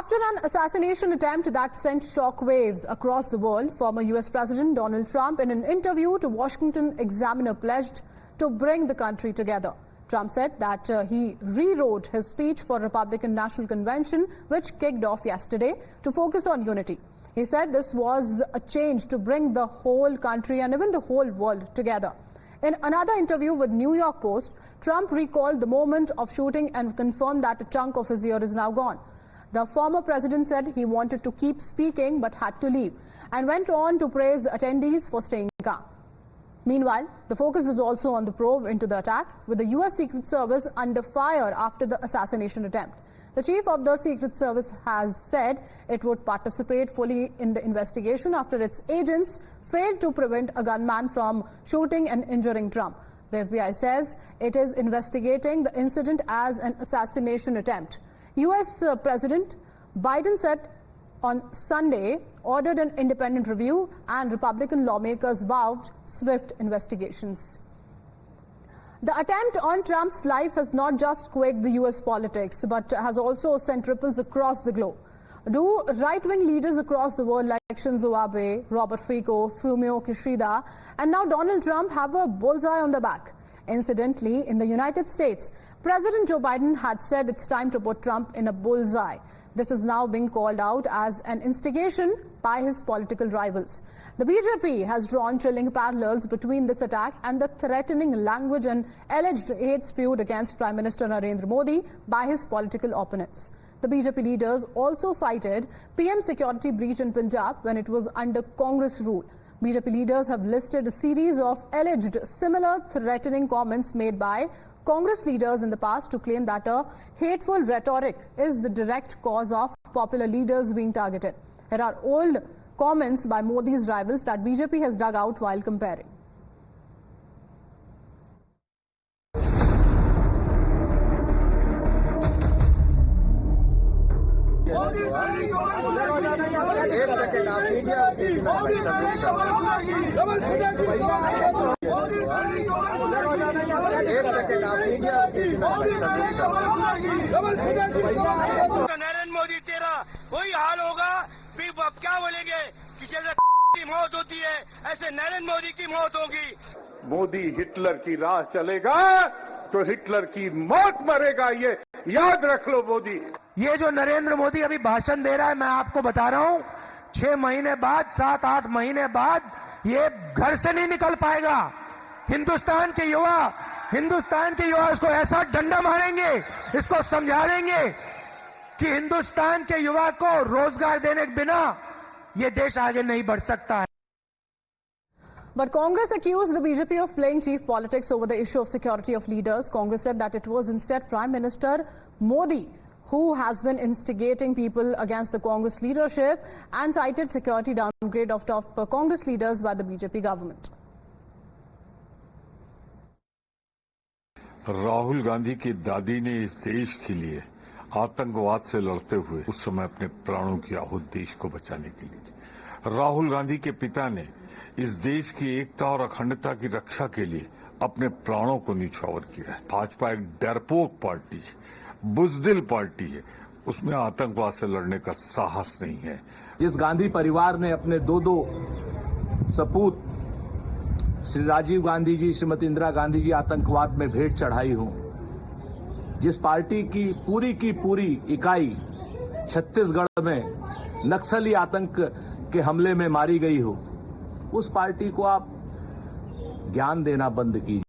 After an assassination attempt that sent shockwaves across the world, former U.S. President Donald Trump, in an interview to Washington Examiner, pledged to bring the country together. Trump said that he rewrote his speech for Republican National Convention, which kicked off yesterday, to focus on unity. He said this was a change to bring the whole country and even the whole world together. In another interview with New York Post, Trump recalled the moment of shooting and confirmed that a chunk of his ear is now gone. The former president said he wanted to keep speaking but had to leave, and went on to praise the attendees for staying calm. Meanwhile, the focus is also on the probe into the attack, with the U.S. Secret Service under fire after the assassination attempt. The chief of the Secret Service has said it would participate fully in the investigation after its agents failed to prevent a gunman from shooting and injuring Trump. The FBI says it is investigating the incident as an assassination attempt. U.S. President Biden said on Sunday ordered an independent review, and Republican lawmakers vowed swift investigations. The attempt on Trump's life has not just quaked the U.S. politics, but has also sent ripples across the globe. Do right-wing leaders across the world like Shinzo Abe, Robert Fico, Fumio Kishida, and now Donald Trump have a bullseye on the back? Incidentally, in the United States, President Joe Biden had said it's time to put Trump in a bullseye. This is now being called out as an instigation by his political rivals. The BJP has drawn chilling parallels between this attack and the threatening language and alleged hate spewed against Prime Minister Narendra Modi by his political opponents. The BJP leaders also cited PM security breach in Punjab when it was under Congress rule. BJP leaders have listed a series of alleged similar threatening comments made by Congress leaders in the past to claim that a hateful rhetoric is the direct cause of popular leaders being targeted. Here are old comments by Modi's rivals that BJP has dug out while comparing. Narendra Modi तेरा वही हाल होगा, भी अब क्या बोलेंगे कि जैसे की मौत होती है ऐसे नरेंद्र मोदी की मौत होगी। मोदी हिटलर की राह चलेगा तो हिटलर की मौत मरेगा, ये याद रख लो मोदी। ये जो नरेंद्र मोदी अभी भाषण दे रहा है, मैं आपको बता रहा हूं, 6 महीने बाद, 7-8 महीने बाद ये घर से नहीं निकल पाएगा। हिंदुस्तान के युवा इसको ऐसा डंडा मारेंगे, इसको समझा देंगे कि हिंदुस्तान के युवा को रोजगार देने के बिना ये देश आगे नहीं बढ़ सकता है। But Congress accused the BJP of playing chief politics over the issue of security of leaders. Congress said that it was instead Prime Minister Modi who has been instigating people against the Congress leadership, and cited security downgrade of top Congress leaders by the BJP government. Rahul Gandhi की दादी ने इस देश के लिए आतंकवाद से लड़ते हुए उस समय अपने प्राणों की आहुति देश को बचाने के लिए। राहुल गांधी के पिता ने इस देश की एकता और अखंडता की रक्षा के लिए अपने प्राणों को न्यौछावर किया है। भाजपा एक डरपोक पार्टी, बुजदिल पार्टी है, उसमें आतंकवाद से लड़ने का साहस नहीं है। जिस गांधी परिवार ने अपने दो सपूत श्री राजीव गांधी जी, श्रीमती इंदिरा गांधी जी आतंकवाद में भेंट चढ़ाई हो, जिस पार्टी की पूरी इकाई छत्तीसगढ़ में नक्सली आतंक के हमले में मारी गई हो, उस पार्टी को आप ज्ञान देना बंद कीजिए।